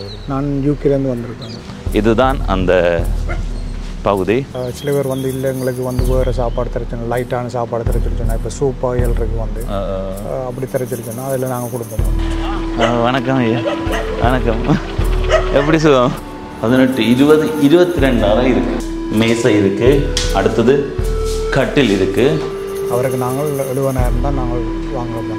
நான் யூகேலேருந்து வந்திருக்கேன். இதுதான் அந்த பகுதி. சில பேர் வந்து இல்லை எங்களுக்கு வந்து வேறு சாப்பாடு தரச்சுன்னா லைட்டான சாப்பாடு தரச்சிருச்சோன்னா இப்போ சூப் ஆயில் இருக்கு வந்து அப்படி தரச்சிருச்சோன்னா அதில் நாங்கள் கொடுப்போம். வணக்கம் ஐயா. வணக்கம். எப்படி சுகம்? 18 20 22 அறை இருக்குது. மேசை இருக்குது. அடுத்தது கட்டில் இருக்குது. அவருக்கு நாங்கள் 70,000 தான் நாங்கள் வாங்குறோம்.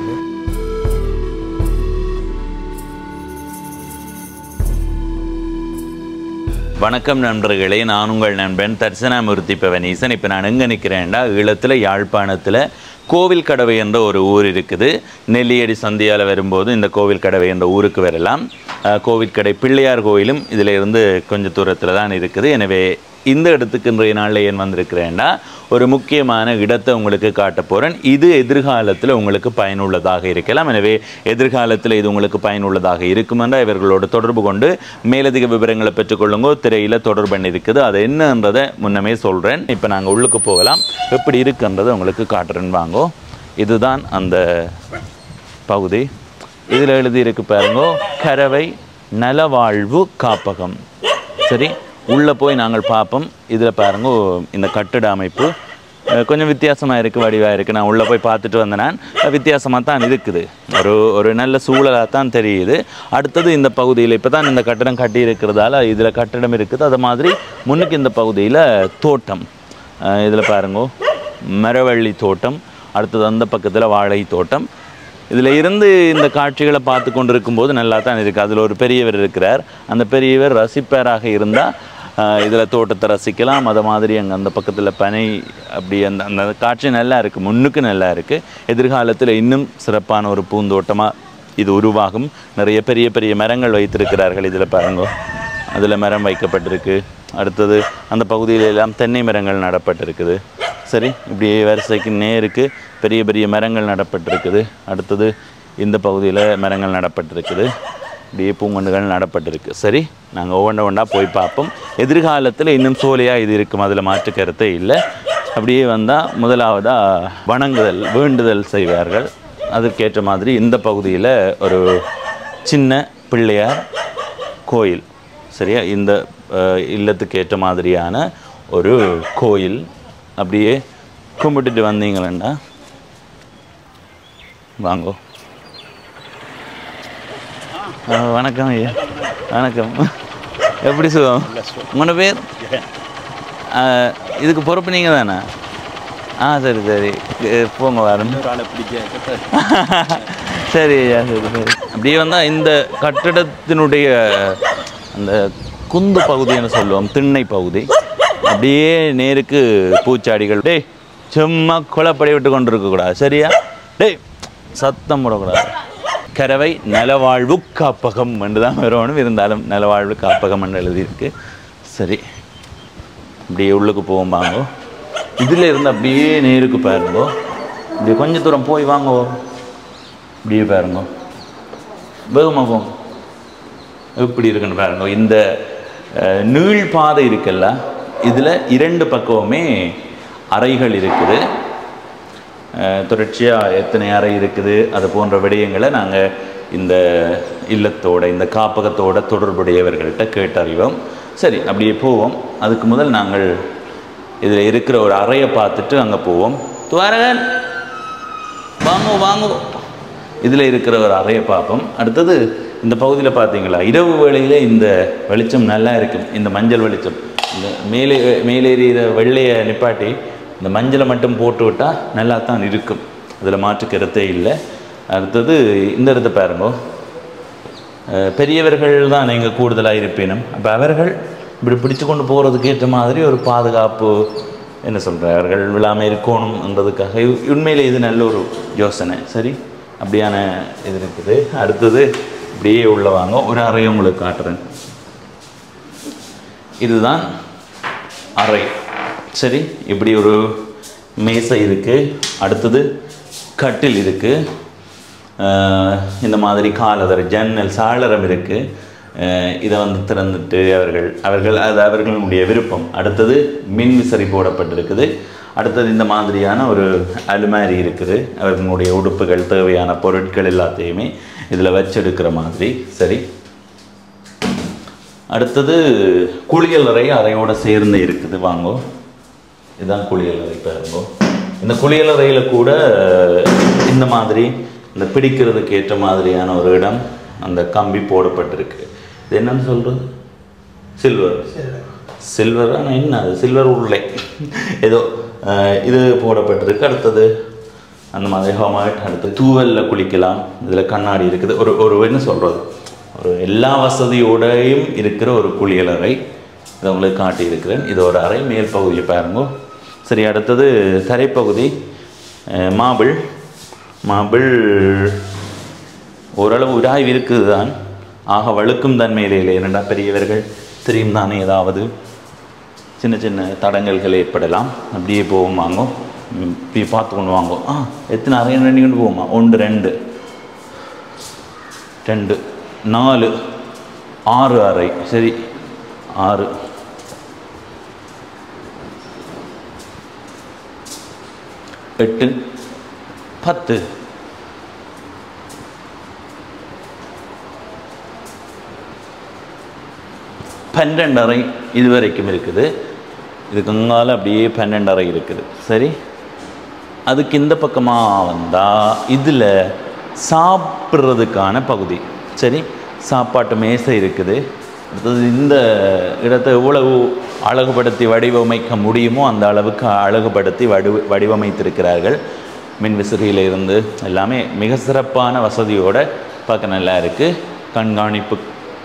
வணக்கம் நண்பர்களே, நான் உங்கள் நண்பன் தர்சனாமூர்த்தி பவனீசன். இப்போ நான் எங்கே நிற்கிறேன்டா, ஈழத்தில் யாழ்ப்பாணத்தில் கோவில் கடவை என்ற ஒரு ஊர் இருக்குது. நெல்லியடி சந்தியால் வரும்போது இந்த கோவில் கடவை என்ற ஊருக்கு வரலாம். கோவிற்கடை பிள்ளையார் கோயிலும் இதில் இருந்து கொஞ்சம் தூரத்தில் தான் இருக்குது. எனவே இந்த இடத்துக்கு இன்றைய நாளில் ஏன் வந்திருக்கிறேன்னா, ஒரு முக்கியமான இடத்தை உங்களுக்கு காட்ட போகிறேன். இது எதிர்காலத்தில் உங்களுக்கு பயனுள்ளதாக இருக்கலாம். எனவே எதிர்காலத்தில் இது உங்களுக்கு பயனுள்ளதாக இருக்குமென்றால் இவர்களோடு தொடர்பு கொண்டு மேலதிக விவரங்களை பெற்றுக்கொள்ளுங்க. திரையில் தொடர்பு பண்ணி இருக்குது. அது என்னன்றதை முன்னமே சொல்கிறேன். இப்போ நாங்கள் உள்ளுக்கு போகலாம். எப்படி இருக்குன்றதை உங்களுக்கு காட்டுறேன் வாங்கோ. இதுதான் அந்த பகுதி. இதில் எழுதியிருக்கு பாருங்கோ, கரவை நலவாழ்வு காப்பகம். சரி, உள்ளே போய் நாங்கள் பார்ப்போம். இதில் பாருங்க, இந்த கட்டிட அமைப்பு கொஞ்சம் வித்தியாசமாக இருக்குது, வடிவாக இருக்குது. நான் உள்ளே போய் பார்த்துட்டு வந்தேன். வித்தியாசமாக தான் இருக்குது. ஒரு நல்ல சூழலாக தான் தெரியுது. அடுத்தது இந்த பகுதியில் இப்போ தான் இந்த கட்டிடம் கட்டி இருக்கிறதால இதில் கட்டிடம் இருக்குது. அது மாதிரி முன்னுக்கு இந்த பகுதியில் தோட்டம். இதில் பாருங்க, மரவள்ளி தோட்டம். அடுத்தது அந்த பக்கத்தில் வாழை தோட்டம். இதில் இருந்து இந்த காட்சிகளை பார்த்து கொண்டு இருக்கும்போது நல்லா தான் இருக்குது. அதில் ஒரு பெரியவர் இருக்கிறார். அந்த பெரியவர் ரசிப்பாராக இருந்தால் இதில் தோட்டத்தை ரசிக்கலாம். அது மாதிரி அங்கே அந்த பக்கத்தில் பனை அப்படி அந்த அந்த காட்சி நல்லா இருக்குது. முன்னுக்கு நல்லா இருக்குது. எதிர்காலத்தில் இன்னும் சிறப்பான ஒரு பூந்தோட்டமாக இது உருவாகும். நிறைய பெரிய பெரிய மரங்கள் வைத்திருக்கிறார்கள். இதில் பாருங்க, அதில் மரம் வைக்கப்பட்டிருக்கு. அடுத்தது அந்த பகுதியில் எல்லாம் தென்னை மரங்கள் நடப்பட்டிருக்குது. சரி, இப்படி வரிசைக்கு நேருக்கு பெரிய பெரிய மரங்கள் நடப்பட்டிருக்குது. அடுத்தது இந்த பகுதியில் மரங்கள் நடப்பட்டிருக்குது. இப்படியே பூங்கொண்டுகள் நடப்பட்டிருக்கு. சரி, நாங்கள் ஒவ்வொன்றா போய் பார்ப்போம். எதிர்காலத்தில் இன்னும் சோலையாக இது இருக்கும், அதில் மாற்று கருத்தே இல்லை. அப்படியே வந்தால் முதலாவதாக வணங்குதல், வேண்டுதல் செய்வார்கள். அதற்கேற்ற மாதிரி இந்த பகுதியில் ஒரு சின்ன பிள்ளையார் கோயில். சரியா, இந்த இல்லத்துக்கு ஏற்ற மாதிரியான ஒரு கோயில். அப்படியே கும்பிட்டுட்டு வந்தீங்களா வாங்கோ. வணக்கம் ஐயா. வணக்கம். எப்படி சுகம்? உங்களோட பேர்? இதுக்கு பொறுப்பு நீங்கள் தானே? சரி சரி, போங்க வரணும். சரி ஐயா, சரி சரி. அப்படியே வந்தால் இந்த கட்டிடத்தினுடைய அந்த குந்து பகுதின்னு சொல்லுவோம், திண்ணை பகுதி. அப்படியே நேருக்கு பூச்சாடிகள். டேய், சும்மா குளப்படி விட்டு கொண்டு இருக்கக்கூடாது. சரியா? டேய், சத்தம் போடக்கூடாது. கரவை நலவாழ்வு காப்பகம் என்று தான் வரணும். இருந்தாலும் நலவாழ்வு காப்பகம் என்று எழுதியிருக்கு. சரி, அப்படியே உள்ளுக்கு போவோம் வாங்கோ. இதில் இருந்து அப்படியே நேருக்கு பாருங்கோ. இப்படி கொஞ்சம் தூரம் போய் வாங்கோ. இப்படியே பாருங்கோ, வேகமாக போங்க. எப்படி இருக்குன்னு பாருங்கோ. இந்த நீள் பாதை இருக்குல்ல, இதில் 2 பக்கமுமே அறைகள் இருக்குது. தொடர்ச்சியாக எத்தனை அறை இருக்குது அது போன்ற விடயங்களை நாங்கள் இந்த இல்லத்தோட, இந்த காப்பகத்தோட தொடர்புடையவர்கள்ட்ட கேட்டறிவோம். சரி, அப்படியே போவோம். அதுக்கு முதல் நாங்கள் இதில் இருக்கிற ஒரு அறையை பார்த்துட்டு அங்கே போவோம். துவாரகன் வாங்கோ வாங்கோ. இதில் இருக்கிற ஒரு அறையை பார்ப்போம். அடுத்தது இந்த பகுதியில் பார்த்தீங்களா, இரவு வேளையில் இந்த வெளிச்சம் நல்லா இருக்கும். இந்த மஞ்சள் வெளிச்சம், இந்த மேலேறிய வெள்ளையை நிப்பாட்டி இந்த மஞ்சளை மட்டும் போட்டு விட்டால் நல்லா தான் இருக்கும். அதில் மாற்று கருத்தே இல்லை. அடுத்தது இந்த இடத்த பாருங்கோ. பெரியவர்கள் தான் நீங்கள் கூடுதலாக இருப்பினும் அப்போ அவர்கள் இப்படி பிடிச்சு கொண்டு போகிறதுக்கு ஏற்ற மாதிரி ஒரு பாதுகாப்பு என்ன சொல்கிறார்கள் விழாமல் இருக்கணும்ன்றதுக்காக உண்மையில் இது நல்ல ஒரு யோசனை. சரி, அப்படியான இது இருக்குது. அடுத்தது இப்படியே உள்ள வாங்க, ஒரு அறையை உங்களுக்கு காட்டுறேன். இதுதான் அறை. சரி, இப்படி ஒரு மேசை இருக்குது. அடுத்தது கட்டில் இருக்குது. இந்த மாதிரி காலதர் ஜன்னல் சாளரம் இருக்குது. இதை வந்து திறந்துட்டு அவர்களுடைய விருப்பம். அடுத்தது மின் விசறி போடப்பட்டிருக்குது. அடுத்தது இந்த மாதிரியான ஒரு அலுமாரி இருக்குது. அவர்களுடைய உடுப்புகள், தேவையான பொருட்கள் எல்லாத்தையுமே இதில் வச்செடுக்கிற மாதிரி. சரி, அடுத்தது குளியலறை அறையோட சேர்ந்து இருக்குது. வாங்கோ, இதுதான் குளியலறை. பாருங்கோ, இந்த குளியலறையில் கூட இந்த மாதிரி இந்த பிடிக்கிறதுக்கு ஏற்ற மாதிரியான ஒரு இடம் அந்த கம்பி போடப்பட்டிருக்கு. இது என்னன்னு சொல்கிறது? சில்வர். ஆனால் என்ன அது சில்வர் உருளை ஏதோ இது போடப்பட்டிருக்கு. அடுத்தது அந்த மாதிரி ஹோமேட். அடுத்து தூவலில் குளிக்கலாம். இதில் கண்ணாடி இருக்குது. ஒரு என்ன சொல்கிறது, ஒரு எல்லா வசதியோடையும் இருக்கிற ஒரு குளியலறை. இதை உங்களுக்கு காட்டியிருக்கிறேன். இது ஒரு அறை. மேல் பகுதியை பாருங்கோ. சரி, அடுத்தது தரைப்பகுதி மாபிள் ஓரளவு உராய்வு இருக்குது தான். ஆக வழுக்கும் தன்மையிலே இல்லை. இரண்டா பெரியவர்கள் தெரியும் தானே, ஏதாவது சின்ன சின்ன தடங்கல்கள் ஏற்படலாம். அப்படியே போவோம். வாங்கோ, பார்த்து கொண்டு வாங்கோ. எத்தனை அறை ரெண்டு கொண்டு போவோமா? 1 2 2 4 6 அறை. சரி, 6 8 10 12 அறை இதுவரைக்கும் இருக்குது. இதுக்கு அங்கால அப்படியே 12 அறை இருக்குது. சரி, அதுக்கு இந்த பக்கமாக வந்தால் இதில் சாப்பிட்றதுக்கான பகுதி. சரி, சாப்பாட்டு மேசை இருக்குது. அடுத்தது இந்த இடத்தை எவ்வளவு அழகுபடுத்தி வடிவமைக்க முடியுமோ அந்த அளவுக்கு அழகுபடுத்தி வடிவமைத்திருக்கிறார்கள். மின்விசிறியில் இருந்து எல்லாமே மிக சிறப்பான வசதியோடு பார்க்க நல்லா இருக்குது. கண்காணிப்பு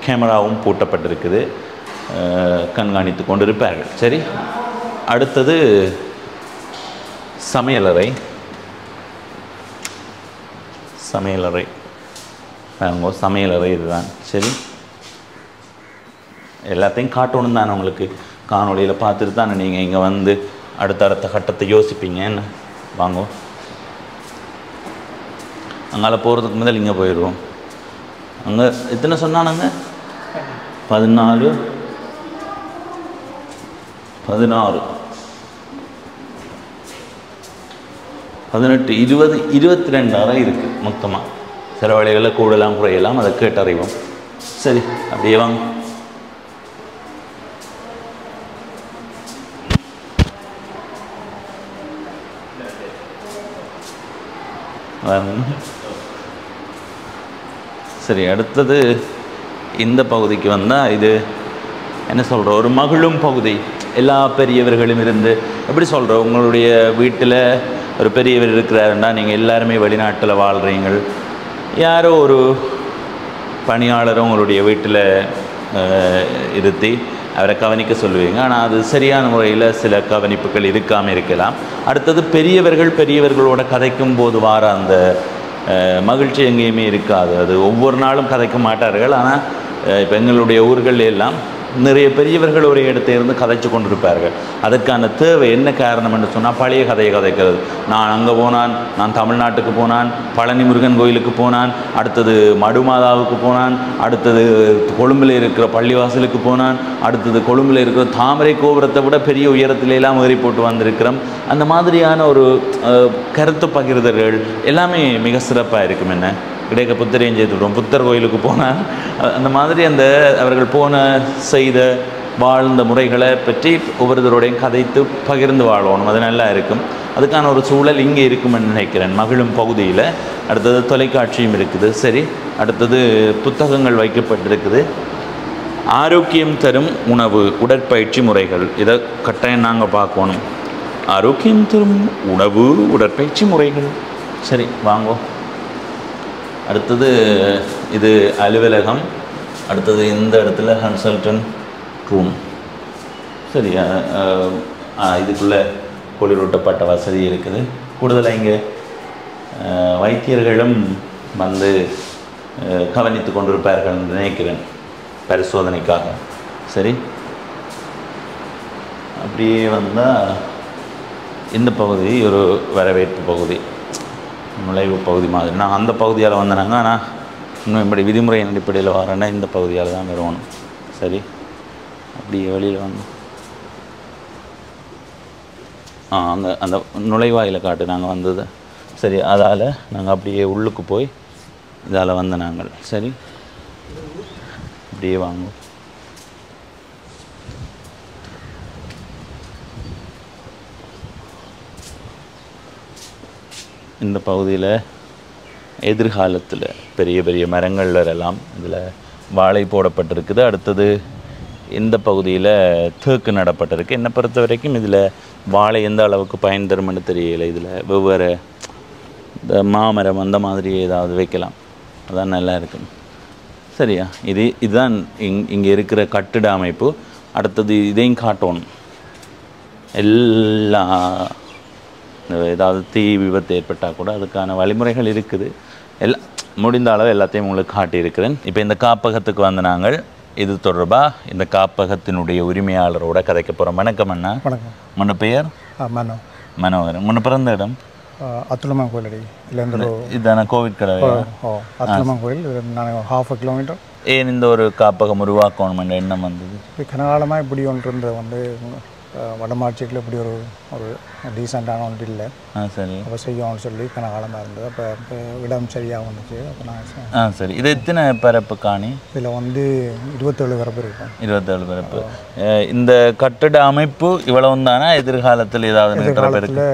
கேமராவும் பூட்டப்பட்டிருக்குது. கண்காணித்து கொண்டிருப்பார்கள். சரி, அடுத்தது சமையலறை. சமையலறை இதுதான். சரி, எல்லாத்தையும் காட்டணும் தானே உங்களுக்கு. காணொலியில் பார்த்துட்டு தானே நீங்கள் இங்கே வந்து அடுத்தடுத்த கட்டத்தை யோசிப்பீங்க. என்ன வாங்கோ, அங்கால போகிறதுக்கு முதல் இங்கே போயிடுவோம். அங்கே எத்தனை சொன்னானுங்க? 14 16 18 20 22 அறை இருக்குது மொத்தமாக. சில வேளைகளில் கூடலாம் குறையலாம், அதை கேட்டறிவோம். சரி, அப்படியே வாங்க. சரி, அடுத்தது இந்த பகுதிக்கு வந்தால் இது என்ன சொல்கிறோம், ஒரு மகிழும் பகுதி. எல்லா பெரியவர்களும் இருந்து எப்படி சொல்கிறோம், உங்களுடைய வீட்டில் ஒரு பெரியவர் இருக்கிறாருன்னா நீங்கள் எல்லாருமே வெளிநாட்டில் வாழ்கிறீங்கள், யாரோ ஒரு பணியாளரும் உங்களுடைய வீட்டில் இருத்தி அவரை கவனிக்க சொல்லுவீங்க. ஆனால் அது சரியான முறையில் சில கவனிப்புகள் இருக்காமல் இருக்கலாம். அடுத்தது பெரியவர்களோட கதைக்கும் போது வார அந்த மகிழ்ச்சி எங்கேயுமே இருக்காது. அது ஒவ்வொரு நாளும் கதைக்க மாட்டார்கள். ஆனால் இப்போ எங்களுடைய ஊர்கள் எல்லாம் நிறைய பெரியவர்கள் ஒரு இடத்தை இருந்து கதைச்சு கொண்டிருப்பார்கள். அதற்கான தேவை என்ன காரணம் என்று சொன்னால், பழைய கதையை கதைக்கிறது. நான் அங்கே போனான், நான் தமிழ்நாட்டுக்கு போனான், பழனி முருகன் கோயிலுக்கு போனான், அடுத்தது மடுமாதாவுக்கு போனான், அடுத்தது கொழும்பில் இருக்கிற பள்ளிவாசலுக்கு போனான், அடுத்தது கொழும்பில் இருக்கிற தாமரை கோபுரத்தை விட பெரிய உயரத்திலெல்லாம் ஏறி போட்டு வந்திருக்கிறோம். அந்த மாதிரியான ஒரு கருத்து பகிர்தல்கள் எல்லாமே மிக சிறப்பாக இருக்கும். என்ன கிடைக்க புத்தரையும் செய்துவிடுவோம். புத்தர் கோயிலுக்கு போனால் அந்த மாதிரி அந்த அவர்கள் செய்த வாழ்ந்த முறைகளை பற்றி ஒவ்வொருத்தரோடையும் கதைத்து பகிர்ந்து வாழணும். அது நல்லா இருக்கும். அதுக்கான ஒரு சூழல் இங்கே இருக்குமென்னு நினைக்கிறேன், மகிழும் பகுதியில். அடுத்தது தொலைக்காட்சியும் இருக்குது. சரி, அடுத்தது புத்தகங்கள் வைக்கப்பட்டிருக்குது. ஆரோக்கியம் தரும் உணவு, உடற்பயிற்சி முறைகள். இதை கட்டாயம் நாங்கள் பார்க்கணும். ஆரோக்கியம் தரும் உணவு, உடற்பயிற்சி முறைகள். சரி, வாங்கோ. அடுத்தது இது அலுவலகம். அடுத்தது இந்த இடத்துல கன்சல்டன்ட் ரூம். சரி, இதுக்குள்ளே குளிரூட்டப்பட்ட வசதி இருக்குது. கூடுதலாக இங்கே வைத்தியர்களும் வந்து கவனித்து கொண்டிருப்பார்கள் என்று நினைக்கிறேன், பரிசோதனைக்காக. சரி, அப்படியே வந்தால் இந்த பகுதி ஒரு வரவேற்பு பகுதி, நுழைவு பகுதி மாதிரி. நான் அந்த பகுதியால் வந்தேனாங்க. ஆனால் இன்னும் இப்படி விதிமுறையின் அடிப்படையில் வரேன்னா இந்த பகுதியால் தான் வருவோம். சரி, அப்படியே வெளியில் வந்து அந்த நுழைவாயில் காட்டு நாங்கள் வந்தது. சரி, அதால் நாங்கள் அப்படியே உள்ளுக்கு போய் இதால் வந்த நாங்கள். சரி, அப்படியே வாங்க. இந்த பகுதியில் எதிர்காலத்தில் பெரிய பெரிய மரங்கள் வரலாம். இதில் வாழை போடப்பட்டிருக்குது. அடுத்தது இந்த பகுதியில் தேக்கு நடப்பட்டிருக்கு. என்னை பொறுத்த வரைக்கும் இதில் வாழை எந்த அளவுக்கு பயன் தரும்னு தெரியலை. இதில் வெவ்வேறு இந்த மாமரம் அந்த மாதிரி ஏதாவது வைக்கலாம், அதான் நல்லா இருக்கும். சரியா, இதுதான் இங்கே இருக்கிற கட்டிட அமைப்பு. அடுத்தது இதையும் காட்டணும். எல்லா ஏதாவது தீ விபத்து ஏற்பட்டால் கூட அதுக்கான வழிமுறைகள் இருக்குது. எல்லாம் முடிந்த அளவு எல்லாத்தையும் உங்களுக்கு காட்டியிருக்கிறேன். இப்போ இந்த காப்பகத்துக்கு வந்து நாங்கள் இது தொடர்பாக இந்த காப்பகத்தினுடைய உரிமையாளரோட கதைக்க போகிறோம். வணக்கம் அண்ணா. வணக்கம். முன்ன பெயர்? மனோகரன். முன்ன பிறந்த இடம்? அத்துலமா கோயிலடி. இதுதானே கோவில் கடை? அத்துலமா கோயில். நான் 1/2 கிலோமீட்டர். ஏன் இந்த ஒரு காப்பகம் உருவாக்கணும் எண்ணம் வந்தது? கனகாலமாக இப்படி ஒன்று இருந்தது வந்து வடமாட்சிக்கில் இப்படி ஒரு டீசெண்டான ஒன்று இல்லை. சரி, அப்போ செய்யணும்னு சொல்லி கனகாலமாக இருந்தது. அப்போ இடம் சரியாக வந்துச்சு. அப்போ நான் சரி. இது எத்தனை பரப்பு காணி? இதில் வந்து 27 பரப்பு இருக்கும். 27 பரப்பு. இந்த கட்டிட அமைப்பு இவ்வளவு தானே? எதிர்காலத்தில் ஏதாவது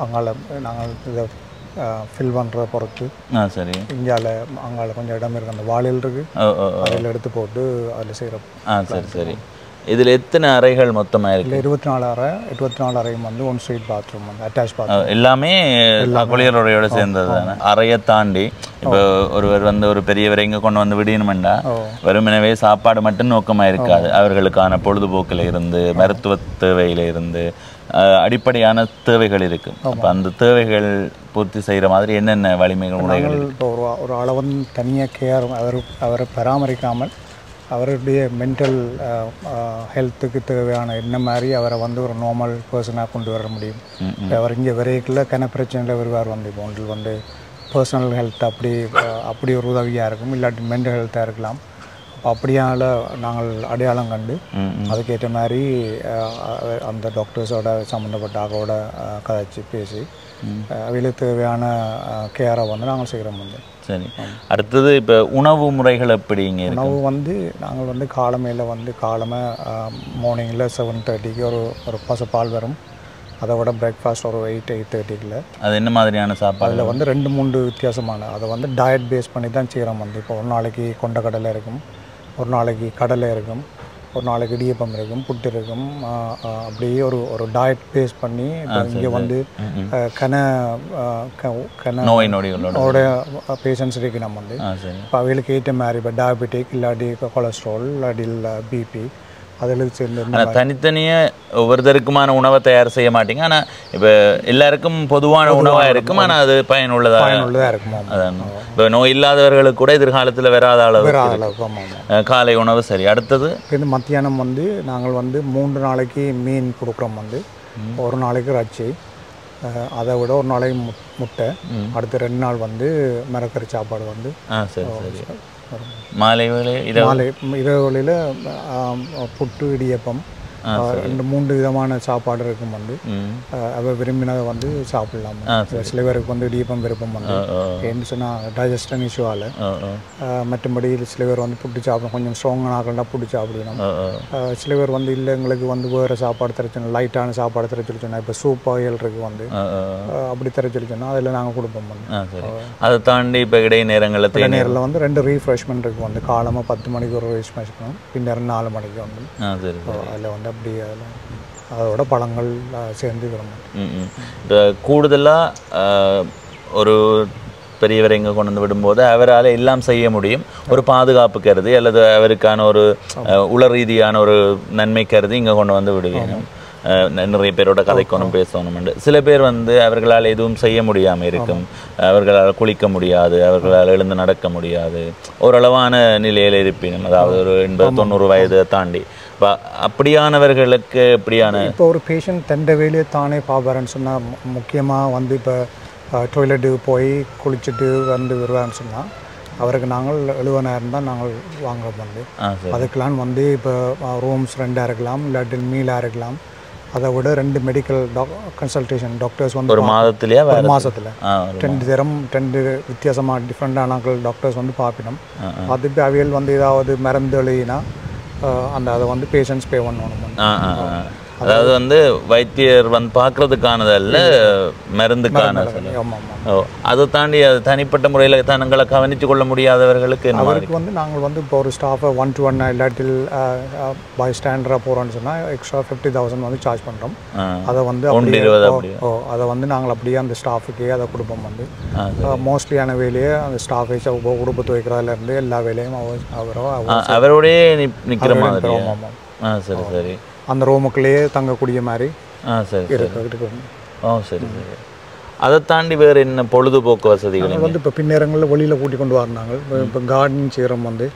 அங்கால நாங்கள் இதை ஃபில் பண்ணுறத பொறுத்து. சரி. இந்தியாவில் அங்கால கொஞ்சம் இடம் இருக்குது, அந்த வாழையில் இருக்குது, அதில் எடுத்து போட்டு அதில் செய்கிறோம். சரி சரி. இதில் எத்தனை அறைகள் மொத்தமாக இருக்குது? 24 அறை. 24 அறையும் வந்து 1 ஸ்ட்ரீட் பாத்ரூம், வந்து அட்டாச் பாத்ரூம். எல்லாமே குளியலறையோட சேர்ந்தது தானே? அறையை தாண்டி இப்போ ஒருவர் வந்து ஒரு பெரியவரை இங்கே கொண்டு வந்து விடணுமெண்டா வெறுமனவே சாப்பாடு மட்டும் நோக்கமாக இருக்காது. அவர்களுக்கான பொழுதுபோக்கில் இருந்து, மருத்துவ தேவையில் இருந்து, அடிப்படையான தேவைகள் இருக்கும். அப்போ அந்த தேவைகள் பூர்த்தி செய்கிற மாதிரி என்னென்ன வலிமைகள் முறைகள்? இப்போ ஒரு அளவன் தனியாக கேர் அவரை பராமரிக்காமல் அவருடைய மென்டல் ஹெல்த்துக்கு தேவையான என்ன மாதிரி அவரை வந்து ஒரு நார்மல் பர்சனாக கொண்டு வர முடியும். அவர் இங்கே விரைக்கில் பிரச்சனையில் வருவார். வந்து இப்போ ஒன்றில் வந்து பர்சனல் ஹெல்த் அப்படி ஒரு உதவியாக இருக்கும், இல்லாட்டி மென்டல் ஹெல்த்தாக இருக்கலாம். அப்படியால் நாங்கள் அடையாளம் கண்டு அதுக்கேற்ற மாதிரி அந்த டாக்டர்ஸோட சம்மந்தப்பட்ட ஆகோட கதைச்சி பேசி அவங்களுக்கு தேவையான கேரை வந்து நாங்கள் செய்கிறோம். வந்து சரி. அடுத்தது இப்போ உணவு முறைகள் எப்படிங்க? உணவு வந்து நாங்கள் வந்து காலமே மார்னிங்கில் 7:30க்கு ஒரு பசுப்பால் வரும். அதை விட பிரேக்ஃபாஸ்ட் ஒரு 8:30க்குள்ள. அது என்ன மாதிரியான சாப்பாடு? அதில் வந்து 2-3 வித்தியாசமான அதை வந்து டயட் பேஸ் பண்ணி தான் செய்கிறோம். வந்து இப்போ ஒரு நாளைக்கு கொண்டக்கடலை இருக்கும், ஒரு நாளைக்கு கடலை இருக்கும், ஒரு நாளைக்கு இடியப்பம் இருக்கும், புட்டு இருக்கும். அப்படியே ஒரு டயட் பேஸ் பண்ணி இங்கே வந்து நோய் நொடிகளோட பேஷண்ட்ஸ் இருக்கு. நம்ம வந்து இப்போ அவங்களுக்கு ஏற்ற மாதிரி இப்போ டயபெட்டிக் இல்லாட்டி கொலஸ்ட்ரால் இல்லாட்டி பிபி அதில் சேர்ந்து தனித்தனியாக ஒவ்வொருத்தருக்குமான உணவை தயார் செய்ய மாட்டீங்க. ஆனால் இப்போ எல்லாருக்கும் பொதுவான உணவாக இருக்கும், ஆனால் அது பயனுள்ளதாக இருக்கும். அதான் இப்போ நோய் இல்லாதவர்களுக்கு கூட எதிர்காலத்தில் வராத அளவு காலை உணவு. சரி. அடுத்தது இது மத்தியானம் வந்து நாங்கள் வந்து 3 நாளைக்கு மீன் கொடுக்குறோம். வந்து ஒரு நாளைக்கு இறைச்சி, அதை விட ஒரு நாளைக்கு முட்டை, அடுத்த 2 நாள் வந்து மிரக்கறி சாப்பாடு வந்து. சரி சரி. மாலை இரவுகளில் புட்டு இடியப்பம் 2-3 விதமான சாப்பாடு இருக்கும். வந்து அவ விரும்பினதை வந்து சாப்பிடலாம். சில பேருக்கு வந்து இடியப்பம் விருப்பம் வந்து ஏன்னு சொன்னால் டைஜஸ்டன் இஷ்யூவால். மற்றபடி சில பேர் வந்து புட்டு சாப்பிடணும், கொஞ்சம் ஸ்ட்ராங்கான ஆக்கலாம் புட்டு சாப்பிடணும். சில பேர் வந்து இல்லை எங்களுக்கு வந்து வேறு சாப்பாடு தரச்சோன்னா, லைட்டான சாப்பாடு தரச்சொல்லி சொன்னால் இப்போ சூப் ஆயில் இருக்குது வந்து அப்படி தரச்சொல்லி சொன்னால் அதில் நாங்கள் கொடுப்போம். வந்து அதை தாண்டி இப்போ நேரங்களில் வந்து 2 ரீஃப்ரெஷ்மெண்ட் இருக்குது. வந்து காலமாக 10 மணிக்கு ஒரு ரீஃப்ரெஷ்மெண்ட், பின்னர் 4 மணிக்கு வந்து. அதில் வந்து அப்படி அதோட பழங்கள் சேர்ந்து விரும்பும். கூடுதலாக ஒரு பெரியவரை இங்கே கொண்டு வந்து விடும்போது அவரால் எல்லாம் செய்ய முடியும். ஒரு பாதுகாப்பு கருதி அல்லது அவருக்கான ஒரு உள ரீதியான ஒரு நன்மை கருதி இங்கே கொண்டு வந்து விடுவேன். நிறைய பேரோட கதைக்கணும், பேசணும். சில பேர் வந்து அவர்களால் எதுவும் செய்ய முடியாமல் இருக்கும், அவர்களால் குளிக்க முடியாது, அவர்களால் எழுந்து நடக்க முடியாது, ஓரளவான நிலையில் இருப்பினும், அதாவது ஒரு 80-90 வயதை தாண்டி. இப்போ அப்படியானவர்களுக்கு இப்போ ஒரு பேஷண்ட் தண்டை வேலையை தானே பார்ப்பாருன்னு சொன்னால், முக்கியமாக வந்து இப்போ டாய்லெட்டுக்கு போய் குளிச்சுட்டு வந்து வருவான்னு சொன்னால் அவருக்கு நாங்கள் 70,000 தான் நாங்கள் வாங்குறோம். வந்து அதுக்கெல்லாம் வந்து இப்போ ரூம்ஸ் 2 இருக்கலாம், இல்லாட்டி மீலாக இருக்கலாம். அதை விட 2 மெடிக்கல் கன்சல்டேஷன் டாக்டர்ஸ் வந்து ஒரு மாதத்துலேயே ஒரு மாதத்தில் 2 வித்தியாசமாக டிஃப்ரெண்டான டாக்டர்ஸ் வந்து பார்ப்பினோம். பார்த்துட்டு அவியல் வந்து ஏதாவது மருந்து எழுதினா அதை வந்து பேஷண்ட்ஸ் பே பண்ணணும். அதாவது வந்து வைத்தியர் வந்து பார்க்கறதுக்கானதல்ல, மருந்துக்கான. ஓ, அதை தாண்டி அது தனிப்பட்ட முறையில் தங்களை கவனித்து கொள்ள முடியாதவர்களுக்கு அவருக்கு வந்து நாங்கள் வந்து இப்போ ஒரு ஸ்டாஃபை 1-to-1 இல்லாட்டில் பை ஸ்டாண்டராக போகிறோன்னு சொன்னால் எக்ஸ்ட்ரா 50,000 வந்து சார்ஜ் பண்ணுறோம். அதை வந்து அதை வந்து நாங்கள் அப்படியே அந்த ஸ்டாஃபுக்கே அதை கொடுப்போம். வந்து மோஸ்ட்லியான வேலையை அந்த ஸ்டாஃபை உடுப்பு துவைக்கிறதுலேருந்து எல்லா வேலையும் அவரோடய நிற்கிற மாதிரி. சரி சரி. அந்த ரூமுக்குள்ளேயே தங்கக்கூடிய மாதிரி சரி இருக்கு. சரி சரி. அதை தாண்டி வேறு என்ன பொழுதுபோக்கு வசதிகள் வந்து இப்போ பின்னேரங்களில் வெளியில் கூட்டி கொண்டு வரணாங்க. இப்போ கார்டனிங் செய்கிறோம். வந்து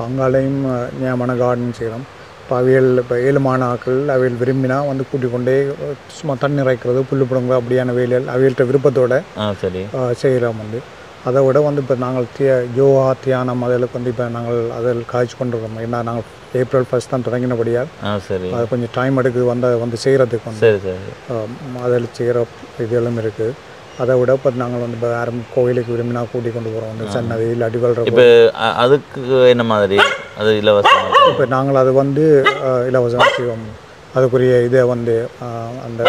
அங்காலையும் ஞாபகம் கார்டனிங் செய்கிறோம். இப்போ அவையல் இப்போ 7 மாணாக்கள் அவையல் விரும்பினா வந்து கூட்டிக் கொண்டே சும்மா தண்ணி இறைக்கிறது, புல்லு பிடுங்க அப்படியான வேலைகள் அவைகள்கிட்ட விருப்பத்தோடு சரி செய்கிறோம். வந்து அதை விட வந்து இப்போ நாங்கள் யோகா தியானம் அதிலுக்கு வந்து இப்போ நாங்கள் அதில் காய்ச்சி கொண்டிருக்கோம். ஏன்னா நாங்கள் April 1 தான் தொடங்கினபடியால் சரி அது கொஞ்சம் டைம் எடுக்குது வந்து அதை வந்து செய்கிறதுக்கு வந்து அதில் செய்கிற இதெல்லாம் இருக்குது. அதை விட இப்போ நாங்கள் வந்து இப்போ யாரும் கோயிலுக்கு விரும்பினா கூட்டி கொண்டு போகிறோம். வந்து சன்னதி இல்லை அடிவல்ற. இப்போ அதுக்கு என்ன மாதிரி அது இலவசம்? இப்போ நாங்கள் அது வந்து இலவசமாக செய்வோம். அதுக்குரிய இதை வந்து அந்த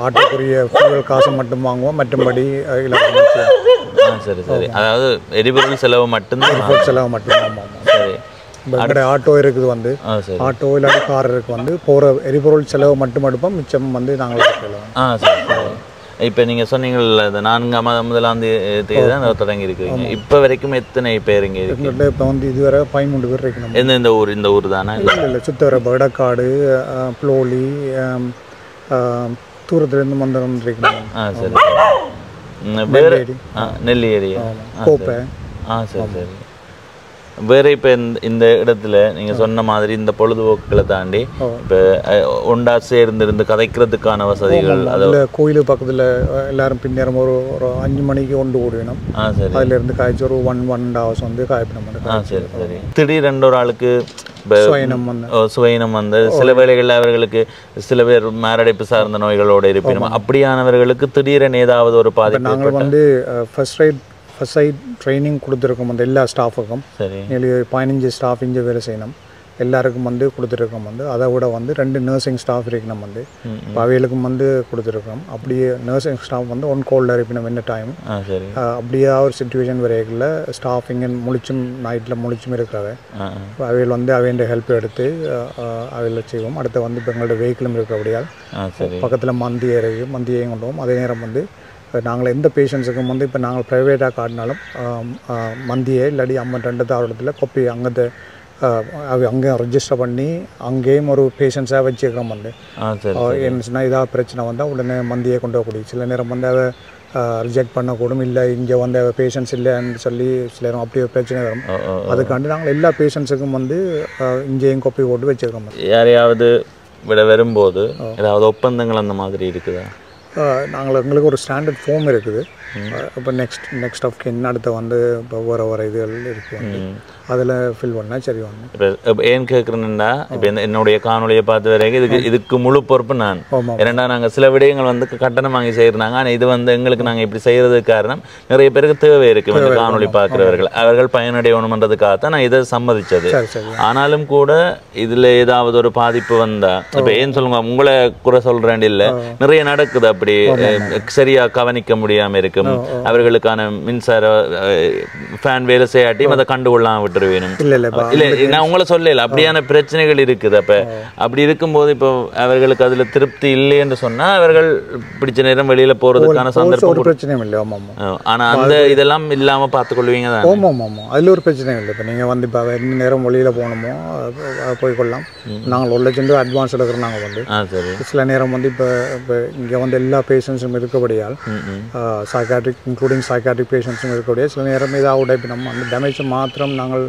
ஆட்டுக்குரிய ஃபியூவல் காசை மட்டும் வாங்குவோம், மற்றும்படி இலவசமாக செய்வோம். சரி சரி. அதாவது எரிபொருள் செலவு மட்டும்தான். செலவு மட்டும்தான். சரி. இப்போ ஆட்டோ இருக்குது. வந்து ஆட்டோ இல்லாட்டி கார் இருக்குது. வந்து போகிற எரிபொருள் செலவு மட்டும் எடுப்போம், மிச்சம் வந்து நாங்கள் செலவு. சரி. இப்போ நீங்கள் சொன்னீங்கள்ல இந்த 4ஆம் தேதி தான் தொடங்கி இருக்கிறீங்க. இப்போ வரைக்கும் எத்தனை பேருங்க இருக்கு? இப்போ வந்து இதுவரை 13 பேர் இருக்கணும். இந்த ஊர் தானே? இல்லை சுத்தவர வடக்காடு, புலோலி, தூரத்துலேருந்து மந்திரம் இருக்கணும். சரி. நெல்லியேரி, கோப்பை. சரி சரி. வேறு இப்போ இந்த இடத்துல நீங்கள் சொன்ன மாதிரி இந்த பொழுதுபோக்குகளை தாண்டி இப்போ ஒண்டா சேர்ந்திருந்து கதைக்கிறதுக்கான வசதிகள், அதில் கோயில் பக்கத்தில் எல்லாரும் பின்னேறம் ஒரு 5 மணிக்கு கொண்டு ஓடினோம். அதிலிருந்து காய்ச்சி ஒரு 1.5 hours வந்து காய்ப்பினோம். சரி சரி. திடீரென்று ஒரு ஆளுக்கு சுவையினம் வந்து சில வேளைகளில் அவர்களுக்கு சில பேர் மாரடைப்பு சார்ந்த நோய்களோடு இருப்பினும் அப்படியானவர்களுக்கு திடீரென ஏதாவது ஒரு பாதிப்பு. நாங்கள் வந்து ஃபர்ஸ்ட் எய்ட் ட்ரைனிங் கொடுத்துருக்கோம் அந்த எல்லா ஸ்டாஃபுக்கும். சரி. 15 ஸ்டாஃப் இங்கே வேலை செய்யணும். எல்லாருக்கும் வந்து கொடுத்துருக்கோம். வந்து அதை விட வந்து 2 நர்சிங் ஸ்டாஃப் இருக்கணும். வந்து அவைகளுக்கும் வந்து கொடுத்துருக்கோம். அப்படியே நர்சிங் ஸ்டாஃப் வந்து ஒன் கோல்டில் இருப்பினோம் என்ன டைம். அப்படியே ஒரு சுச்சுவேஷன் வரையில் ஸ்டாஃப் இங்கே முழிச்சும் நைட்டில் முழிச்சும் இருக்கிறவ அவைகள் வந்து அவையோட ஹெல்ப் எடுத்து அவையில் செய்வோம். அடுத்து வந்து இப்போ எங்களோட வெஹிக்கிளும் இருக்கிறபடியால் பக்கத்தில் மந்தியையும் கொண்டு போவோம். அதே நேரம் வந்து நாங்கள் எந்த பேஷண்ட்ஸுக்கும் வந்து இப்போ நாங்கள் ப்ரைவேட்டாக காட்டினாலும் மந்தியை இல்லாடி 52 தாவரத்தில் கொப்பி அங்கே அங்கேயும் ரெஜிஸ்டர் பண்ணி அங்கேயும் ஒரு பேஷண்ட்ஸாக வச்சுக்கிறோம். வந்து என்னச்சுன்னா இதாக பிரச்சனை வந்தால் உடனே மந்தியை கொண்டு வரக்கூடிய. சில நேரம் வந்து அதை ரிஜெக்ட் பண்ணக்கூடும். இல்லை இங்கே வந்து பேஷண்ட்ஸ் இல்லைன்னு சொல்லி சில நேரம் அப்படி ஒரு பிரச்சனை வரும். அதுக்காண்டி நாங்கள் எல்லா பேஷண்ட்ஸுக்கும் வந்து இங்கேயும் கொப்பி போட்டு வச்சுக்கிறோம். யாரையாவது விட வரும்போது ஏதாவது ஒப்பந்தங்கள் அந்த மாதிரி இருக்குதா? எங்களுக்கு ஒரு ஸ்டாண்டர்ட் ஃபார்ம் இருக்குது. இப்போ நெக்ஸ்ட் ஆஃப் கின் அடுத்த வந்து இப்போ வர இதுகள் இருக்குது. அதில் ஃபில் பண்ணால் சரி வாங்க. இப்போ ஏன் கேட்குறேன்னா இப்போ என்னுடைய காணொலியை பார்த்து வரைக்கும் இதுக்கு முழு பொறுப்பு நான். ஏன்னா நாங்கள் சில விடயங்கள் வந்து கட்டணம் வாங்கி செய்கிறாங்க. ஆனால் இது வந்து எங்களுக்கு நாங்கள் இப்படி செய்கிறதுக்கு காரணம் நிறைய பேருக்கு தேவை இருக்குது. இந்த காணொலி பார்க்குறவர்கள் அவர்கள் பயனடையணுன்றதுக்காகத்தான் நான் இதை சம்மதித்தது. ஆனாலும் கூட இதில் ஏதாவது ஒரு பாதிப்பு வந்தால் இப்போ ஏன் சொல்லுங்க உங்களை குறை சொல்கிறேன் இல்லை, நிறைய நடக்குது. அப்படி சரியாக கவனிக்க முடியாமல் இருக்கும். அவர்களுக்கான மின்சார ஃபேன் வேலை செய்யாட்டியும் அதை கண்டுகொள்ளாமல் விட்டுருவேணும். இல்லை நான் உங்களை சொல்லல அப்படியான பிரச்சனைகள் இருக்குது. அப்போ அப்படி இருக்கும்போது இப்போ அவர்களுக்கு அதில் திருப்தி இல்லை என்று சொன்னால் அவர்கள் பிடிச்ச நேரம் வெளியில் போகிறதுக்கான சந்தர்ப்பம் பிரச்சனையும் இல்லை. ஆனால் அந்த இதெல்லாம் இல்லாமல் பார்த்துக்கொள்வீங்க தான். ஆமாம் அதில் ஒரு பிரச்சனையும் இல்லை. இப்போ நீங்கள் வந்து இப்போ என்ன நேரம் வெளியில் போகணுமோ போய்கொள்ளலாம். நாங்கள் 1 லட்சம் ரூபா அட்வான்ஸ் எடுக்கிறோம். நாங்கள் வந்து சில நேரம் வந்து இப்போ இங்கே வந்து எல்லா பேஷண்ட்ஸும் இருக்கபடியால் இன்க்ளூடிங் சைக்காட்ரிக் பேஷண்ட்ஸும் இருக்கக்கூடிய சில நேரம் இதாக இப்போ நம்ம அந்த டேமேஜை மாத்திரம் நாங்கள்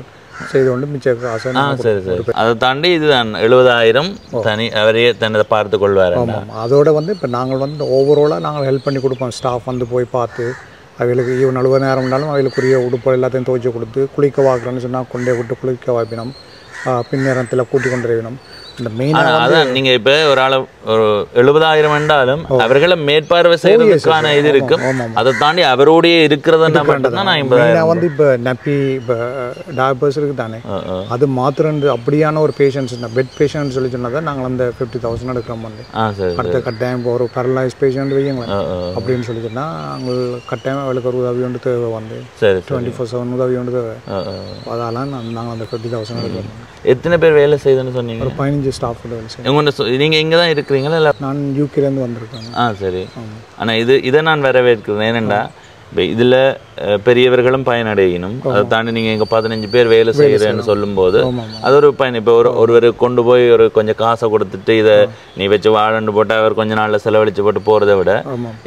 செய்து கொண்டு மிச்ச காசை. சரி சரி. அதை தாண்டி இதுதான் 70,000 தனி அவரையே தன்னை பார்த்து கொள்வார். அதோட வந்து இப்போ நாங்கள் வந்து ஓவராலாக நாங்கள் ஹெல்ப் பண்ணி கொடுப்போம். ஸ்டாஃப் வந்து போய் பார்த்து அவங்களுக்கு ஈவன் 40 நேரம் இருந்தாலும் அவங்களுக்குரிய உடுப்பு எல்லாத்தையும் துவைச்சி கொடுத்து குளிக்க வாக்குறோன்னு சொன்னால் கொண்டே விட்டு குளிக்க வாய்ப்பினோம். பின்னேரத்தில் கூட்டி கொண்டு வரணும். இந்த மெயினாக அதான் நீங்கள் இப்போ ஒரு ஆள் ஒரு 70,000 என்றாலும் அவர்களை மேற்பார்வை செய்யறதுக்கான இது இருக்கும். அதை தாண்டி அவரோடய இருக்கிறதுன்னா மட்டும்தான் நான் மெயினாக வந்து இப்போ நப்பி இப்போ டாக்டர்ஸ் இருக்குது தானே, அது மாத்திரம் அப்படியான ஒரு பேஷண்ட்ஸ் பெட் பேஷண்ட் சொல்லி சொன்னால் தான் நாங்கள் அந்த 50,000 எடுக்கிறோம் வந்து. அடுத்த கட்டாயம் இப்போ ஒரு பரலைஸ் பேஷண்ட் வையுங்களேன் அப்படின்னு சொல்லி சொன்னால் அவங்க கட்டாயம் அவளுக்கு ஒரு உதவி ஒன்று தேவை வந்து 24/7 உதவி ஒன்று தேவை. அதெல்லாம் நாங்கள் அந்த 50,000 எடுக்கிறோம். எத்தனை பேர் வேலை செய்யுதுன்னு சொன்னீங்க? ஒரு 15 ஸ்டாஃப் வேலை செய்யும். நீங்கள் இங்கே தான் இருக்கிறீங்களா இல்லை? நான் யூகேலேருந்து வந்திருக்கேன். சரி. ஆனால் இதை நான் வரவேற்கிறேன். ஏனெண்டா இப்போ இதில் பெரியவர்களும் பயனடையணும். அதை தாண்டி நீங்கள் இங்கே 15 பேர் வேலை செய்கிறேன்னு சொல்லும்போது அது ஒரு பயன். இப்போ ஒருவர் கொண்டு போய் ஒரு கொஞ்சம் காசை கொடுத்துட்டு இதை நீ வச்சு வாழண்டு போட்டு அவர் கொஞ்ச நாளில் செலவழிச்சு போட்டு போகிறத விட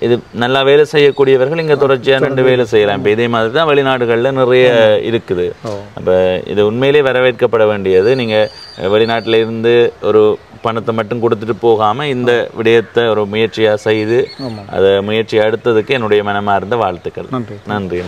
இது நல்லா வேலை செய்யக்கூடியவர்கள் இங்கே தொடர்ச்சியாக 2 வேலை செய்யலாம். இப்போ இதே மாதிரி தான் வெளிநாடுகளில் நிறைய இருக்குது. அப்போ இது உண்மையிலே வரவேற்கப்பட வேண்டியது. நீங்கள் வெளிநாட்டில் இருந்து ஒரு பணத்தை மட்டும் கொடுத்துட்டு போகாமல் இந்த விடயத்தை ஒரு முயற்சியாக செய்து அதை முயற்சி அடுத்ததுக்கு என்னுடைய மனமார்ந்த வாழ்த்துக்கள். நன்றி.